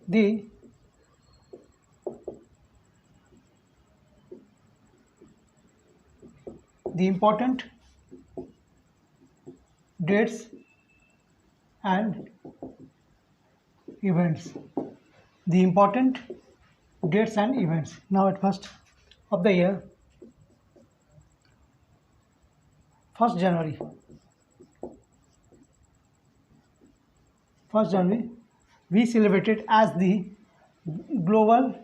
the important dates and events. The important dates and events. Now at first of the year, 1st January. 1st January, we celebrated as the global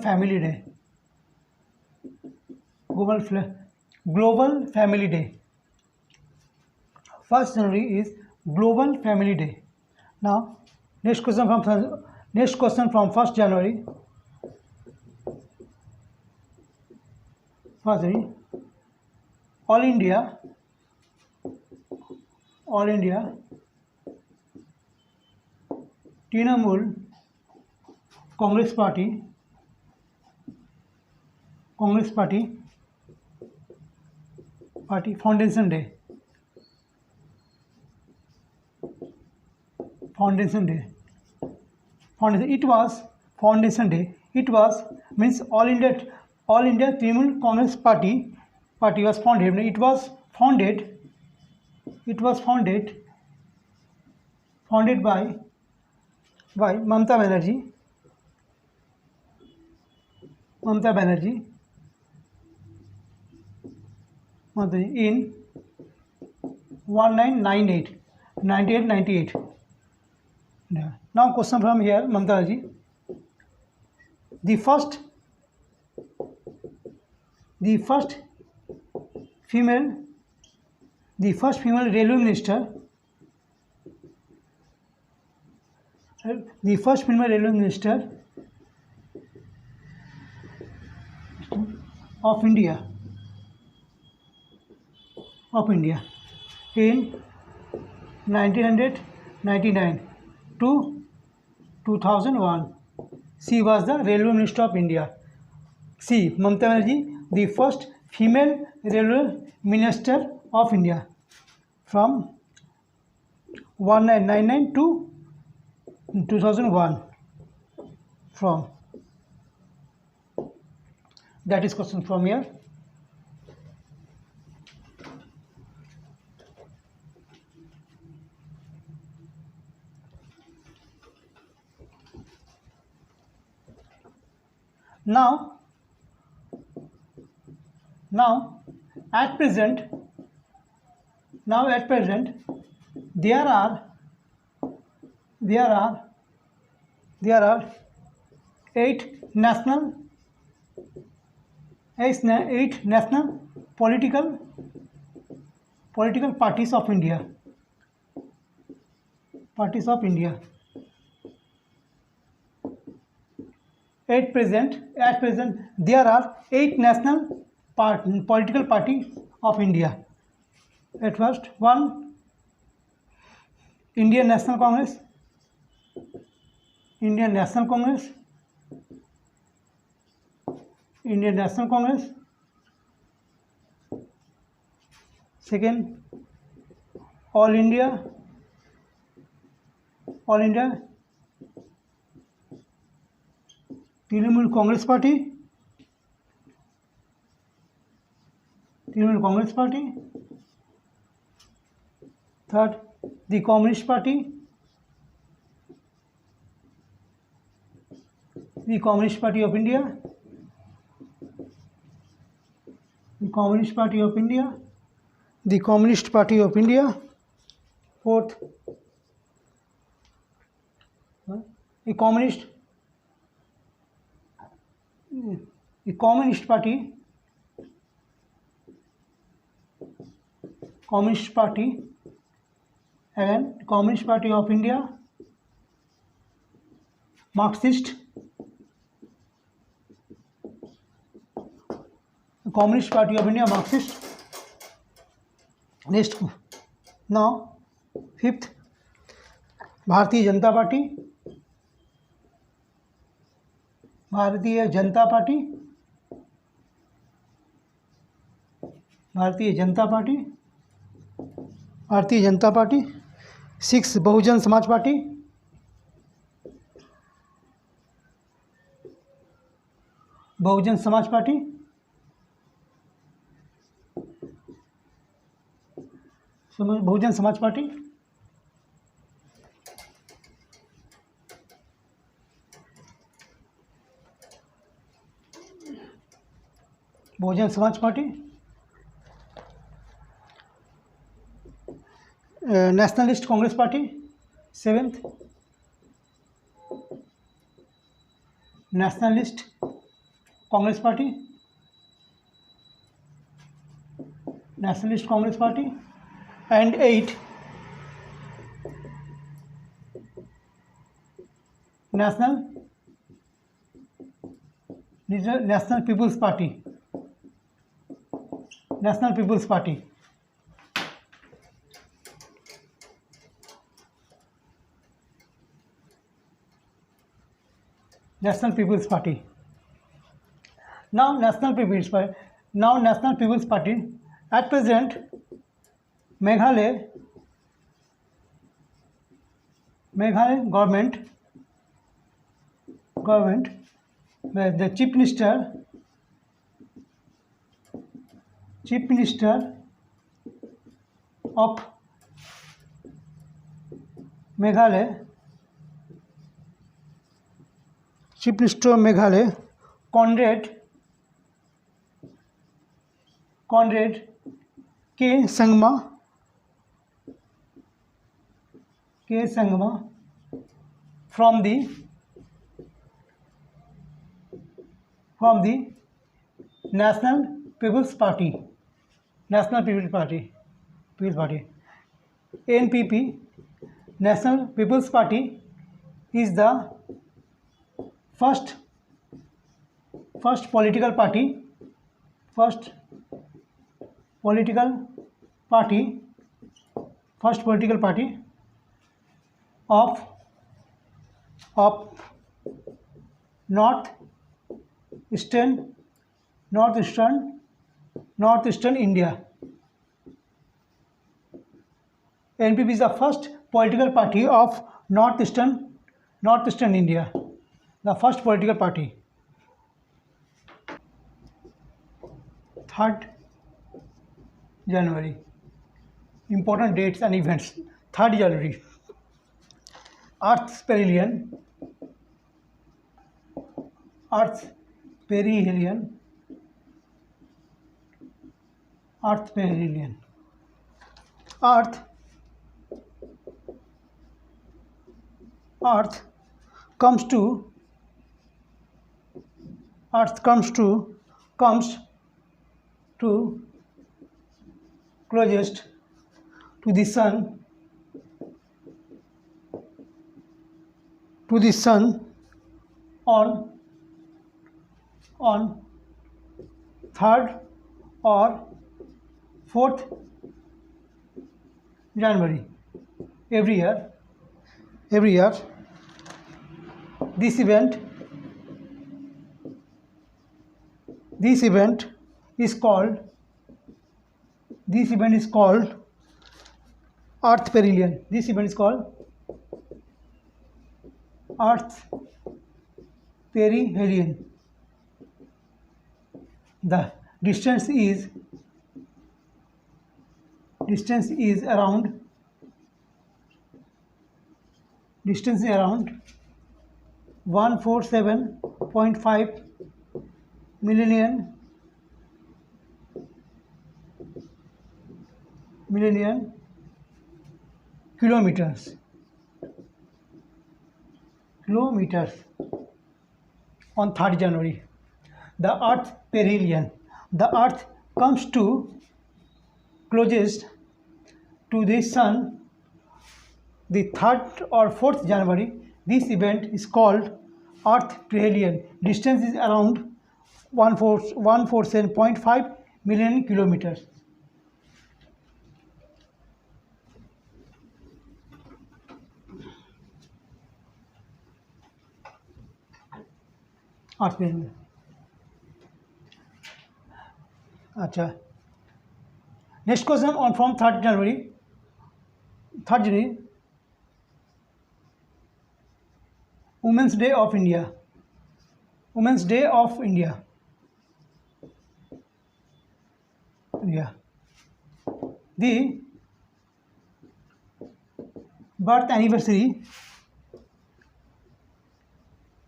family day. Global family day. 1st January is global family day. Now next question from 1st January. 1st January, All India Trinamool Congress Party Foundation Day. It was Foundation Day. It was means All India Trinamool Congress Party was founded. It was founded by Mamata Banerjee in 1998. Now question from here, Mamata Banerjee. The first female railway minister of India in 1999 to 2001. She was the railway minister of India. See, Mamata Banerjee, the first female railway minister of India from 1999 to 2001. From that is question from here. Now at present there are 8 national political parties of India. At present, there are 8 national political parties of India. At first, 1 Indian National Congress. Second, All India Trinamool Congress Party. Third, the Communist Party. Of India. Fourth, the Communist Party. Again, Communist Party of India. Marxist. Communist Party of India, Marxist. Next, now, fifth, Bharatiya Janata Party. Bharatiya Janata Party. 6, Bahujan Samaj Party. Bahujan Samaj Party, Bahujan Samaj Party, Bahujan Samaj Party, Nationalist Congress Party, seventh Nationalist Congress Party, Nationalist Congress Party, and eight National People's Party, National People's Party, National People's Party. Now national people's party at present Meghalaya government the chief minister of Meghalaya, Chief Minister of Meghalaya, Conrad K. Sangma from the National People's Party, NPP, National People's Party is the first political party of northeastern India. NPP is the first political party of northeastern India, the first political party. 3rd January, important dates and events. 3rd January, Earth's perihelion, Earth comes to closest to the sun on 3rd or 4th January every year. This event is called Earth perihelion. This event is called Earth perihelion. The distance is around 147.5 million kilometers on 3rd January. The Earth perihelion. The Earth comes to closest to the sun the 3rd or 4th January. This event is called Earth perihelion. Distance is around 147.5 million kilometers. Earth perihelion. अच्छा, next question on from 3rd January. Women's Day of India. India. The birth anniversary,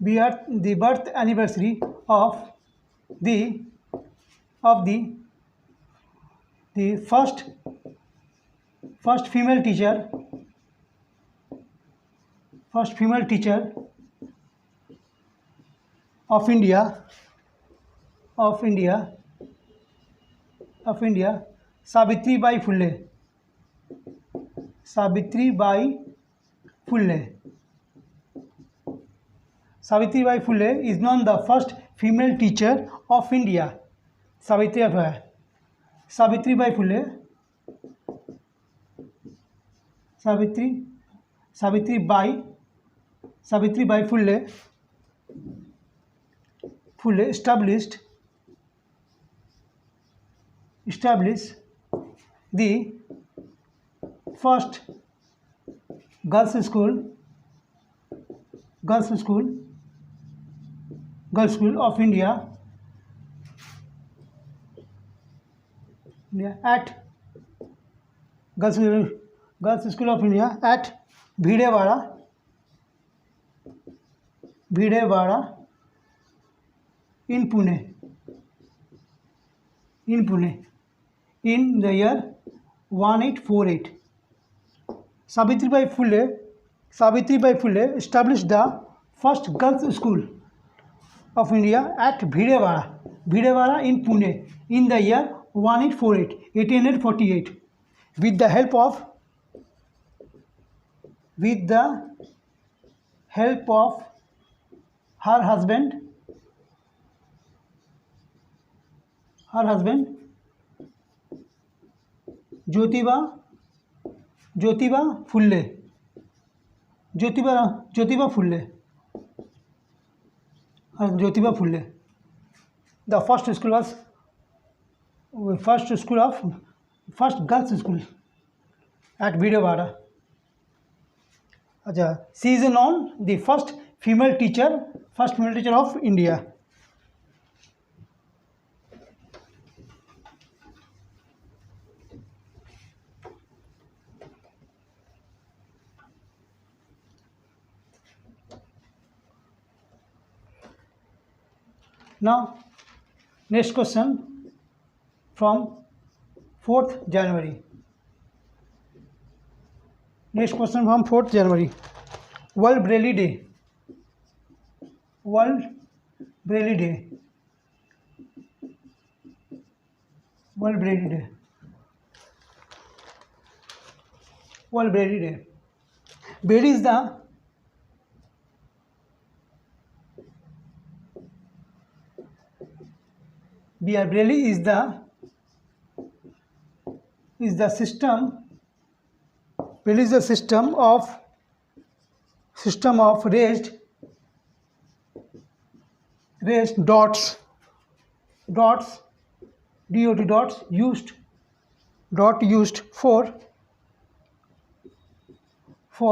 the birth anniversary the of the first female teacher, of India, Savitribai Phule. Savitribai Phule. Savitribai Phule is known the first female teacher of India. Savitribai Phule. Savitribai Phule established the first girls school of India at Girls School of India at Bhidewada in Pune in the year 1848. Savitribai Phule established the first girls school of India at Bhidewada in Pune in the year 1848 with the help of her husband Jyotiba Phule. The first girls school at Bhidewada. She is known the first female teacher of India. Now, next question from 4th January. World Braille Day. World Braille Day. Braille is the Braille is the system. Braille is the system of raised dots DOT dots used for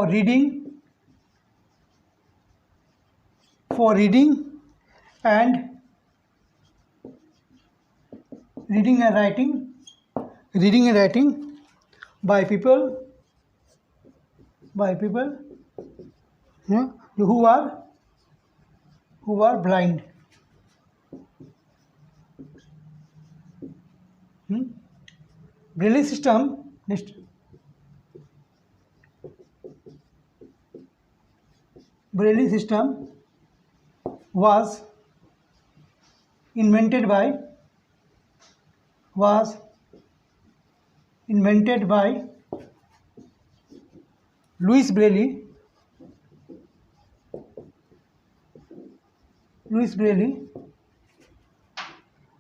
reading and writing by people who are blind. Braille system. Next. Braille system was invented by Louis Braille.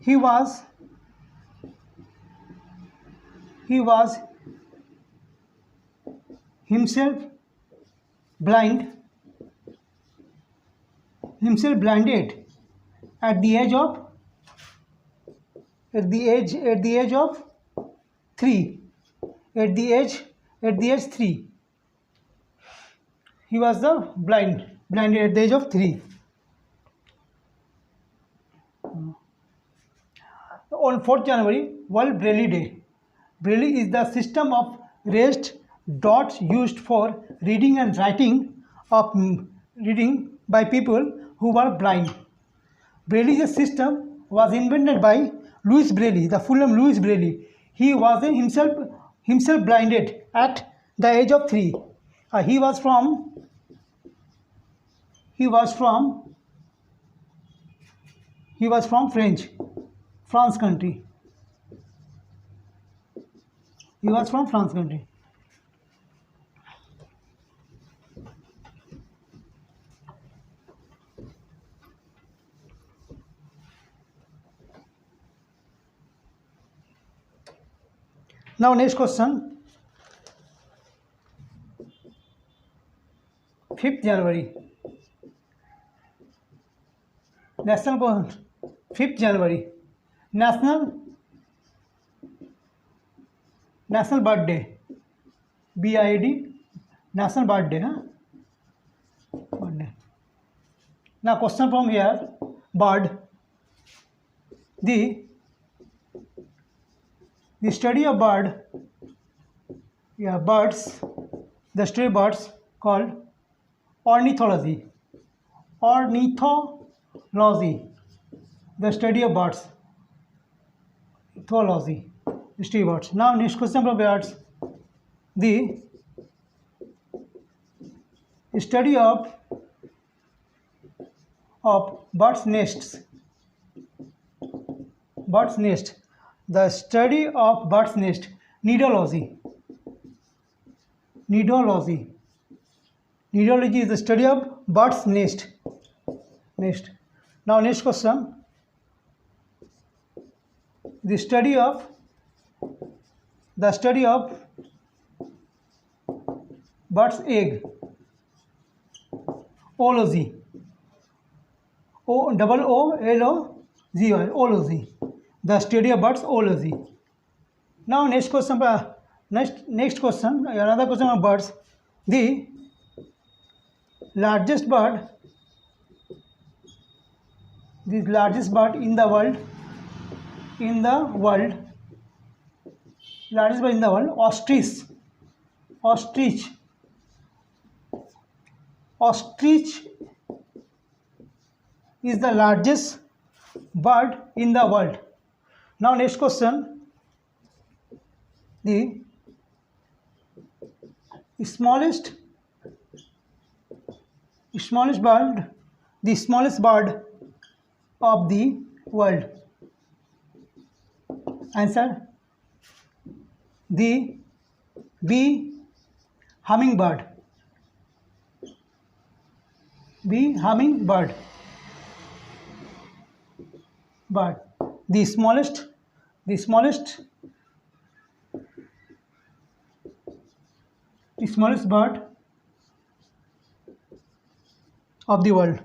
He was himself blinded at the age of 3. At the age 3, he was the blinded at the age of 3. on 4th January, World Braille Day. Braille is the system of raised dots used for reading and writing by people who were blind. Braille's system was invented by Louis Braille, the full name Louis Braille. He was himself blinded at the age of 3. He was from France country. He was from France country. Now next question. 5th January. National 5th January. National Birthday. BID. National Birthday. Birthday. Now question from here. Bird. The study of birds, the study of birds called ornithology. Ornithology, the study of birds. Ornithology, the study of birds. Now next question from birds. The study of birds' nests. Birds' nest. The study of birds' nest. Nidology. Nidology. Nidology is the study of birds' nest. Now next question. The study of birds' egg. Oology. OOOLOGY. Oology. The study of birds, oology. Now next question. Next question. Another question of birds. The largest bird. The largest bird in the world. Largest bird in the world. Ostrich. Ostrich is the largest bird in the world. Now next question. The smallest bird of the world. Answer. The bee hummingbird. Bird. The smallest bird of the world.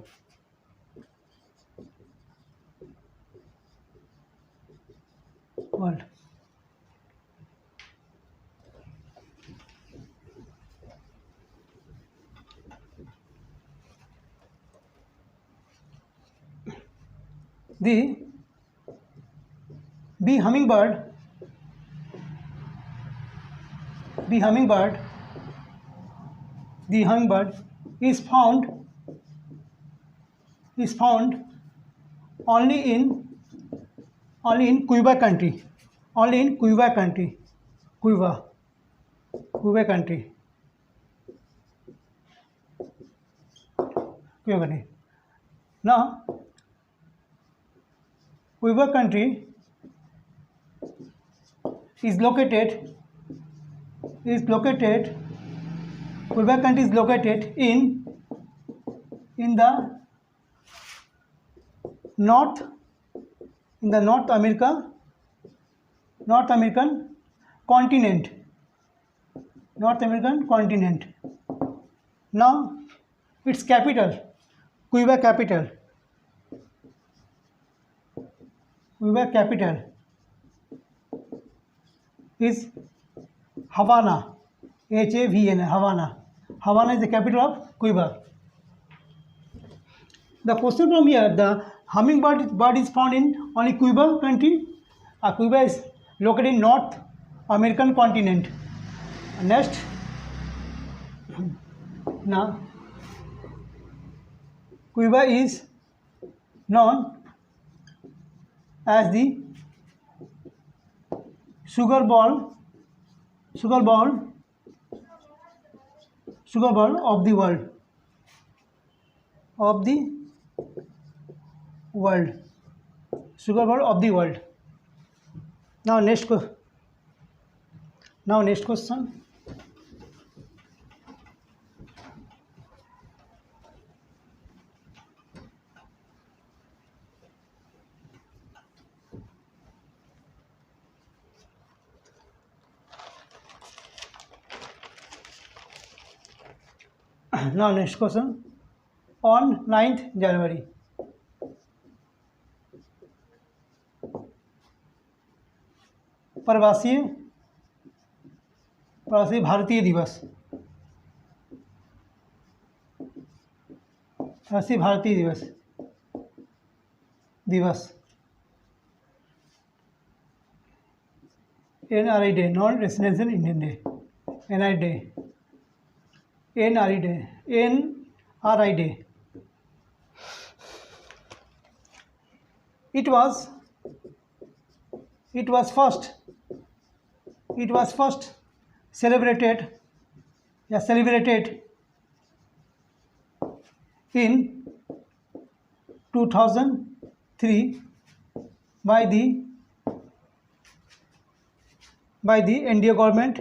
The bee hummingbird is found only in Quebec country. Quebec country. Now Quebec country is located Quebec country is located in the North American continent. Now its capital, Quebec capital is Havana. Havana. Havana is the capital of Quebec. The question from here, the hummingbird is found in only Quebec country, Cuba is located in North American continent. Next, now Cuba is known as the sugar ball of the world. Sugar ball of the world. Now next question. Now next question. On 9th January, प्रवासी भारतीय दिवस, प्रवासी भारतीय दिवस NRI day, non residential Indian day, NRI day. It was first celebrated in 2003 by the NDA government.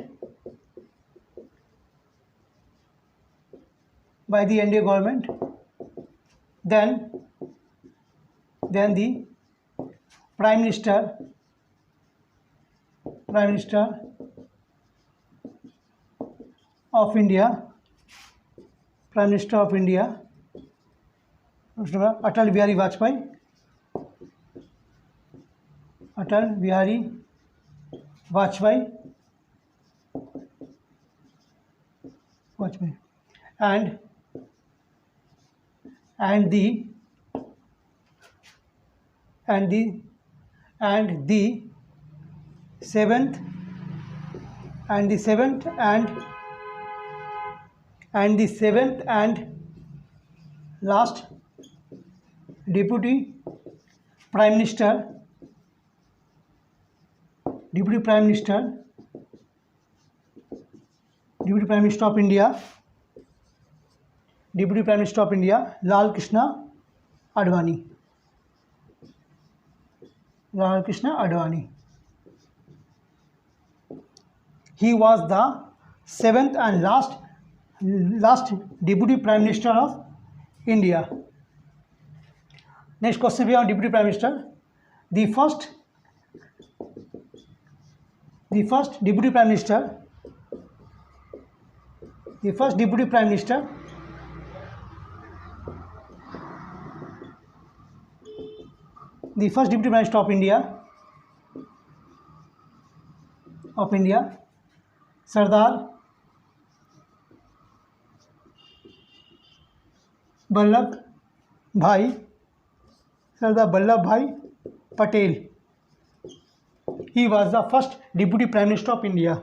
Then the Prime Minister of India, Atal Bihari Vajpayee, and the seventh and last deputy prime minister of India, Lal Krishna Advani. He was the seventh and last deputy prime minister of India. Next question we have deputy prime minister. The first deputy prime minister. The first deputy prime minister of India, Sardar Vallabhbhai Patel. He was the first deputy prime minister of India.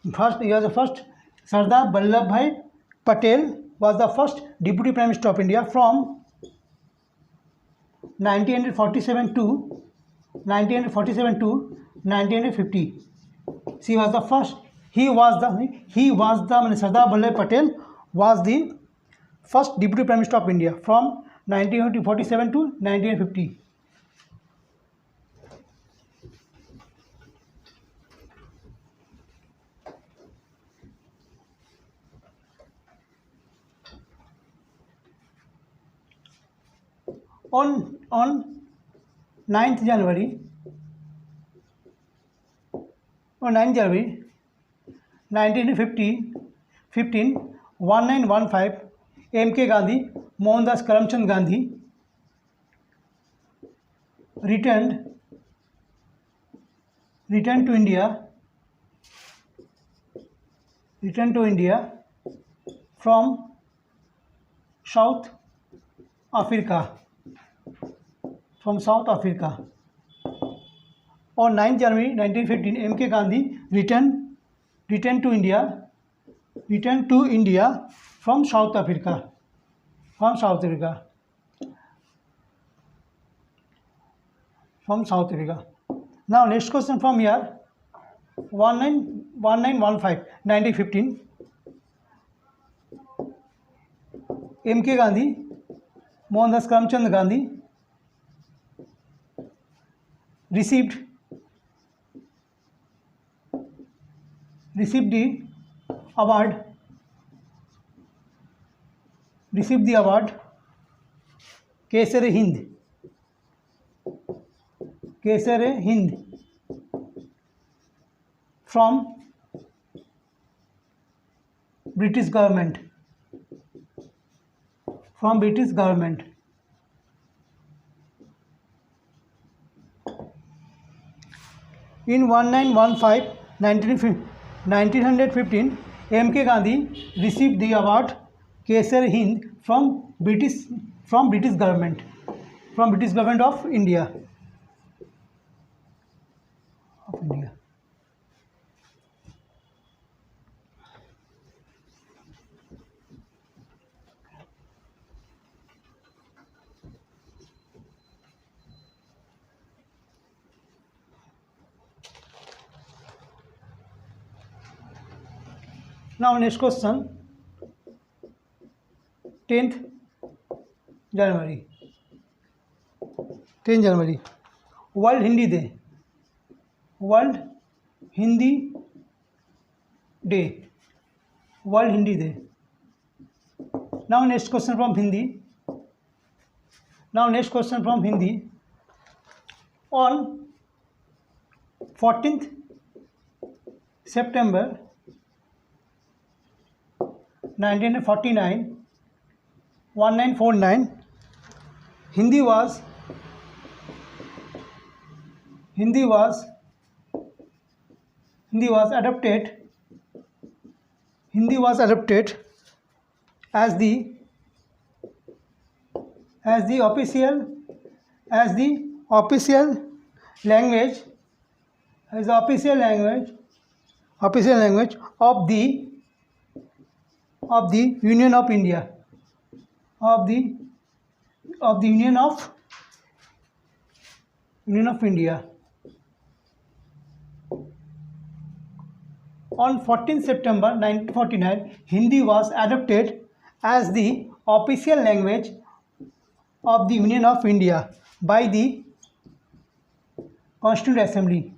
Sardar Vallabhbhai Patel was the first deputy prime minister of India from 1947 to 1950. Sardar Vallabhbhai Patel was the first deputy prime minister of India from 1947 to 1950. On 9th January 1915, 1915, M.K. Gandhi, Mohandas Karamchand Gandhi returned to India from South Africa. On 9th January 1915, M.K. Gandhi returned to India from South Africa. Now next question from here. 1915 1915. M.K. Gandhi, Mohandas Karamchand Gandhi received the award Kesar-e-Hind from British government. In 1915, M.K. Gandhi received the award Kesar-e-Hind from British government of India. Now next question. 10th January. World Hindi Day. Now next question from Hindi. On 14th September 1949, 1949, Hindi was adopted as the official language of the Union of India. On 14th September 1949, Hindi was adopted as the official language of the Union of India by the Constituent Assembly.